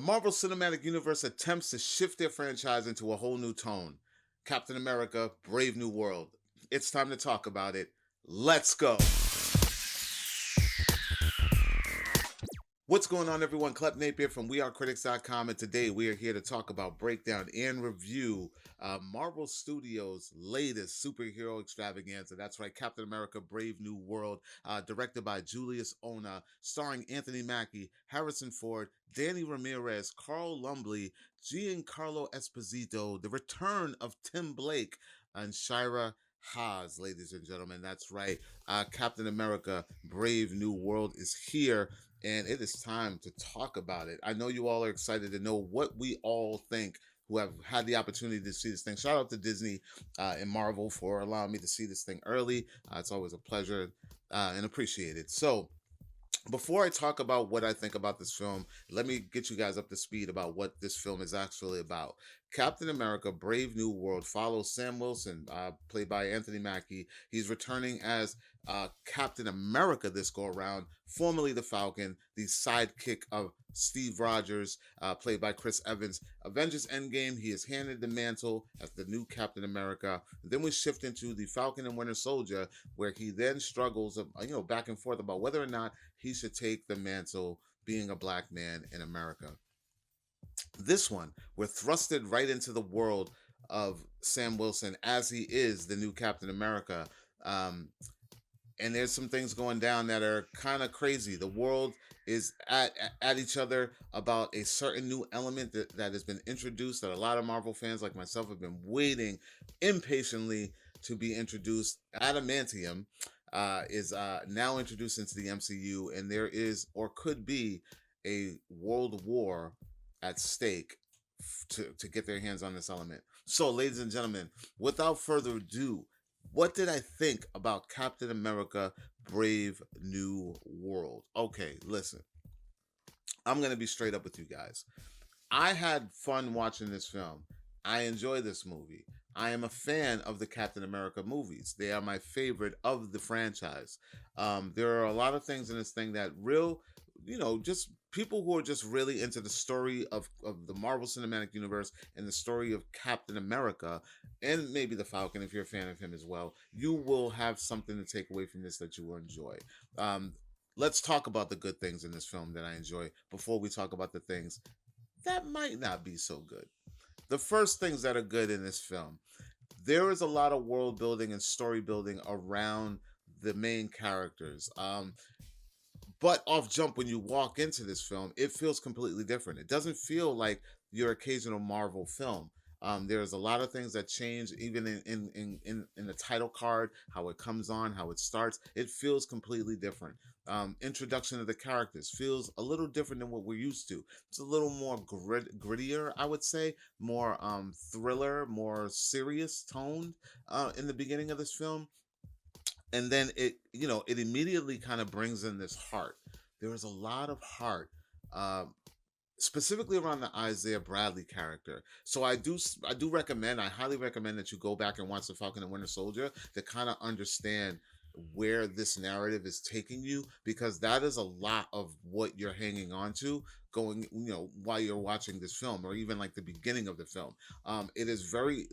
Marvel Cinematic Universe attempts to shift their franchise into a whole new tone. Captain America, Brave New World. It's time to talk about it. Let's go. What's going on, everyone? Clep Napier from WeAreCritics.com, and today we are here to talk about, breakdown, and review Marvel Studios' latest superhero extravaganza. That's right, Captain America: Brave New World, directed by Julius Ona, starring Anthony Mackie, Harrison Ford, Danny Ramirez, Carl Lumbly, Giancarlo Esposito, the return of Tim Blake, and Shira Haas, ladies and gentlemen. That's right, Captain America: Brave New World is here, and it is time to talk about it. I know you all are excited to know what we all think who have had the opportunity to see this thing. Shout out to Disney and Marvel for allowing me to see this thing early. It's always a pleasure and appreciate it. So, before I talk about what I think about this film, let me get you guys up to speed about what this film is actually about. Captain America: Brave New World follows Sam Wilson, played by Anthony Mackie. He's returning as Captain America this go around, formerly the Falcon, the sidekick of Steve Rogers, played by Chris Evans. Avengers Endgame, he is handed the mantle as the new Captain America. Then we shift into the Falcon and Winter Soldier, where he then struggles, back and forth about whether or not he should take the mantle, being a black man in America. This one, we're thrusted right into the world of Sam Wilson as he is the new Captain America. Um, and there's some things going down that are kind of crazy. The world is at each other about a certain new element that has been introduced, that a lot of Marvel fans like myself have been waiting impatiently to be introduced. Adamantium is now introduced into the MCU, and there is, or could be, a world war at stake to get their hands on this element. So, ladies and gentlemen, without further ado, what did I think about Captain America: Brave New World? Okay, listen, I'm going to be straight up with you guys. I had fun watching this film. I enjoy this movie. I am a fan of the Captain America movies. They are my favorite of the franchise. There are a lot of things in this thing that just people who are just really into the story of the Marvel Cinematic Universe and the story of Captain America, and maybe the Falcon, if you're a fan of him as well, you will have something to take away from this that you will enjoy. Um, let's talk about the good things in this film that I enjoy before we talk about the things that might not be so good. The first things that are good in this film: there is a lot of world building and story building around the main characters. But off jump, when you walk into this film, it feels completely different. It doesn't feel like your occasional Marvel film. There's a lot of things that change, even in the title card, how it comes on, how it starts. It feels completely different. Introduction of the characters feels a little different than what we're used to. It's a little more grittier, I would say, more thriller, more serious toned in the beginning of this film, and then it immediately kind of brings in this heart. There is a lot of heart, uh, specifically around the Isaiah Bradley character. So I do recommend, I highly recommend that you go back and watch the Falcon and Winter Soldier to kind of understand where this narrative is taking you, because that is a lot of what you're hanging on to going, while you're watching this film, or even like the beginning of the film. It is very,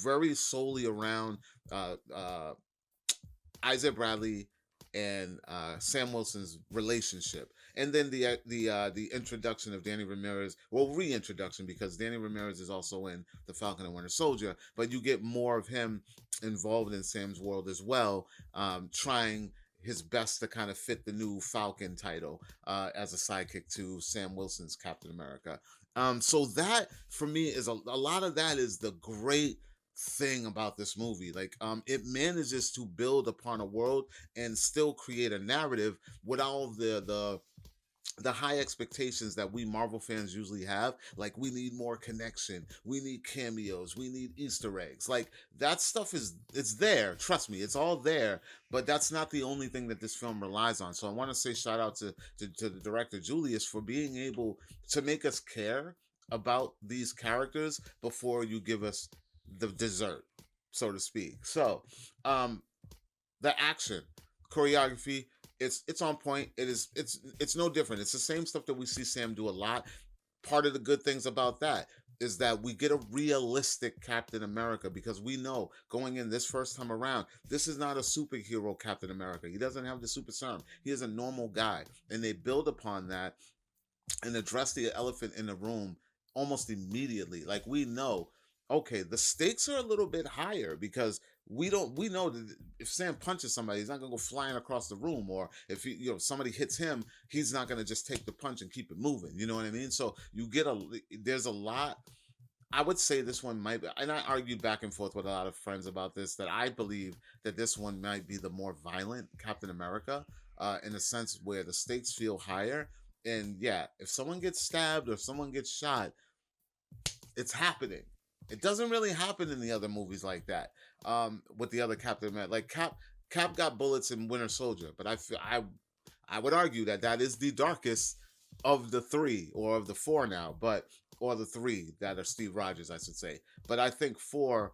very solely around Isaiah Bradley and Sam Wilson's relationship, and then the introduction of Danny Ramirez. Well, reintroduction, because Danny Ramirez is also in the Falcon and Winter Soldier, but you get more of him involved in Sam's world as well, trying his best to kind of fit the new Falcon title as a sidekick to Sam Wilson's Captain America. So that for me is a lot of that is the great thing about this movie. Like, it manages to build upon a world and still create a narrative without all the high expectations that we Marvel fans usually have. Like, we need more connection, we need cameos, we need Easter eggs. Like, that stuff it's there. Trust me, it's all there. But that's not the only thing that this film relies on. So I want to say shout out to the director Julius for being able to make us care about these characters before you give us the dessert, so to speak. So, um, the action, choreography, it's on point. It's no different. It's the same stuff that we see Sam do a lot. part of the good things about that is that we get a realistic Captain America, because we know going in this first time around, this is not a superhero Captain America. He doesn't have the super serum. He is a normal guy. And they build upon that and address the elephant in the room almost immediately. Like, we know, okay, the stakes are a little bit higher, because we know that if Sam punches somebody, he's not gonna go flying across the room, or if somebody hits him, he's not gonna just take the punch and keep it moving. You know what I mean? So you get there's a lot. I would say this one might be, and I argued back and forth with a lot of friends about this, that I believe that this one might be the more violent Captain America, in a sense where the stakes feel higher. And yeah, if someone gets stabbed or if someone gets shot, it's happening. It doesn't really happen in the other movies like that. With the other Captain America, like Cap got bullets in Winter Soldier, but I would argue that that is the darkest of the three, or of the four now, but or the three that are Steve Rogers, I should say. But I think four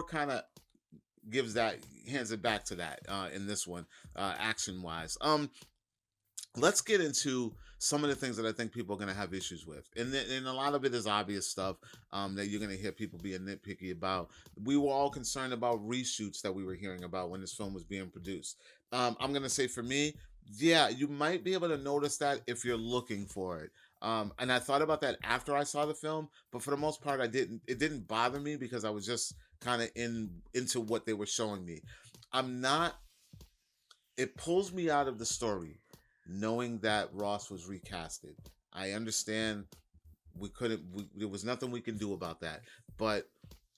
kind of gives that, hands it back to that, in this one, action wise. Let's get into some of the things that I think people are going to have issues with. And a lot of it is obvious stuff, that you're going to hear people being nitpicky about. We were all concerned about reshoots that we were hearing about when this film was being produced. I'm going to say, for me, yeah, you might be able to notice that if you're looking for it. And I thought about that after I saw the film, but for the most part, I didn't. It didn't bother me, because I was just kind of into what they were showing me. I'm not. It pulls me out of the story knowing that Ross was recasted. I understand there was nothing we can do about that. But,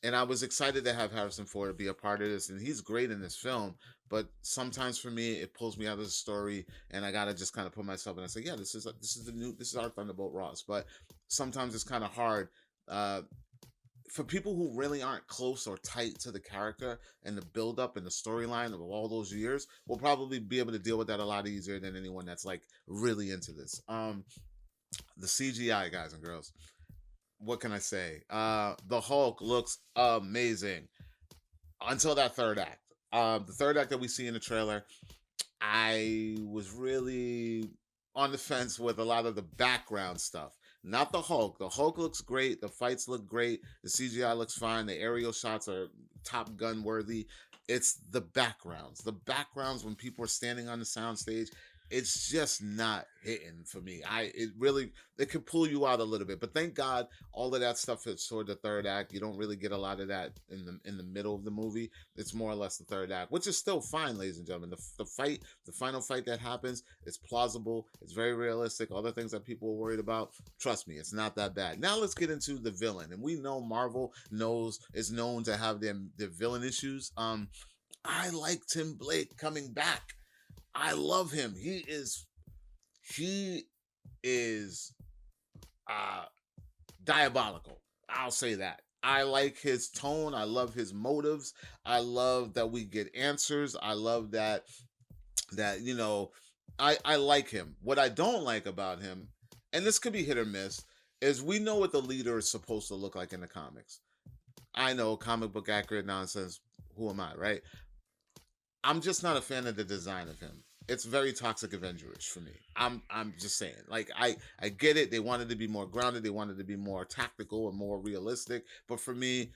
and I was excited to have Harrison Ford be a part of this, and he's great in this film. But sometimes for me, it pulls me out of the story, and I gotta just kind of put myself and I say, yeah, this is our Thunderbolt Ross. But sometimes it's kind of hard. For people who really aren't close or tight to the character and the build up and the storyline of all those years, will probably be able to deal with that a lot easier than anyone that's like really into this. The CGI, guys and girls, what can I say? The Hulk looks amazing until that third act. The third act that we see in the trailer, I was really on the fence with a lot of the background stuff. Not the Hulk. The Hulk looks great. The fights look great. The CGI looks fine. The aerial shots are Top Gun worthy. It's the backgrounds. The backgrounds when people are standing on the soundstage, it's just not hitting for me. It really, it can pull you out a little bit. But thank God all of that stuff is toward the third act. You don't really get a lot of that in the middle of the movie. It's more or less the third act, which is still fine, ladies and gentlemen. The final fight that happens is plausible. It's very realistic. All the things that people were worried about, trust me, it's not that bad. Now let's get into the villain. And we know Marvel is known to have their villain issues. I like Tim Blake coming back. I love him. He is uh diabolical. I'll say that. I like his tone. I love his motives. I love that we get answers. I love that I like him. What I don't like about him, and this could be hit or miss, is we know what the leader is supposed to look like in the comics. I know, comic book accurate nonsense. Who am I, right? I'm just not a fan of the design of him. It's very Toxic Avengerish for me. I'm just saying. Like, I get it. They wanted to be more grounded. They wanted to be more tactical and more realistic. But for me,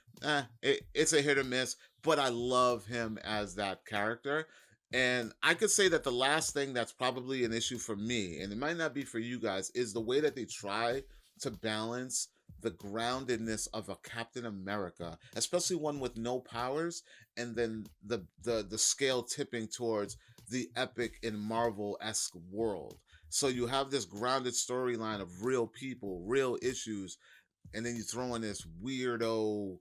it's a hit or miss. But I love him as that character. And I could say that the last thing that's probably an issue for me, and it might not be for you guys, is the way that they try to balance the groundedness of a Captain America, especially one with no powers, and then the scale tipping towards the epic and Marvel-esque world. So you have this grounded storyline of real people, real issues, and then you throw in this weirdo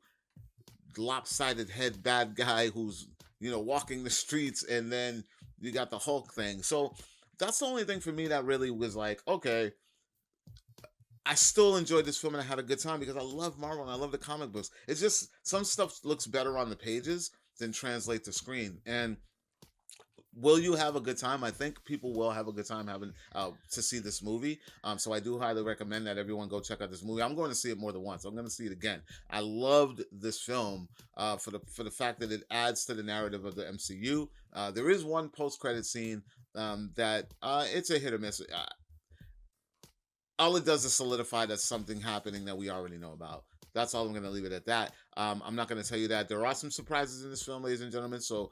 lopsided head bad guy who's walking the streets, and then you got the Hulk thing. So that's the only thing for me that really was like, okay, I still enjoyed this film and I had a good time, because I love Marvel and I love the comic books. It's just some stuff looks better on the pages than translate to screen. And will you have a good time? I think people will have a good time having to see this movie. So I do highly recommend that everyone go check out this movie. I'm going to see it more than once. I'm going to see it again. I loved this film for the fact that it adds to the narrative of the MCU. There is one post credit scene that it's a hit or miss. all it does is solidify that something happening that we already know about. That's all I'm going to leave it at that. I'm not going to tell you that there are some surprises in this film, ladies and gentlemen. So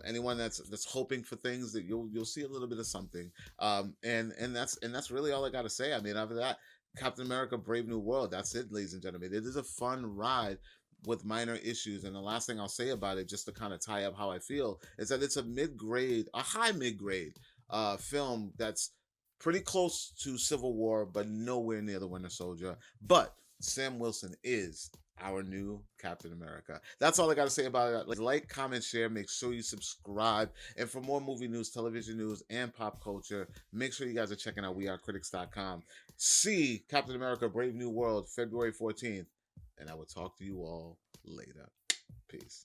anyone that's hoping for things, that you'll see a little bit of something. And that's really all I got to say. I mean, after that, Captain America: Brave New World. That's it, ladies and gentlemen. It is a fun ride with minor issues. And the last thing I'll say about it, just to kind of tie up how I feel, is that it's a mid grade, a high mid grade film that's pretty close to Civil War, but nowhere near the Winter Soldier. But Sam Wilson is our new Captain America. That's all I got to say about it. Like, comment, share. Make sure you subscribe. And for more movie news, television news, and pop culture, make sure you guys are checking out wearecritics.com. See Captain America: Brave New World, February 14th. And I will talk to you all later. Peace.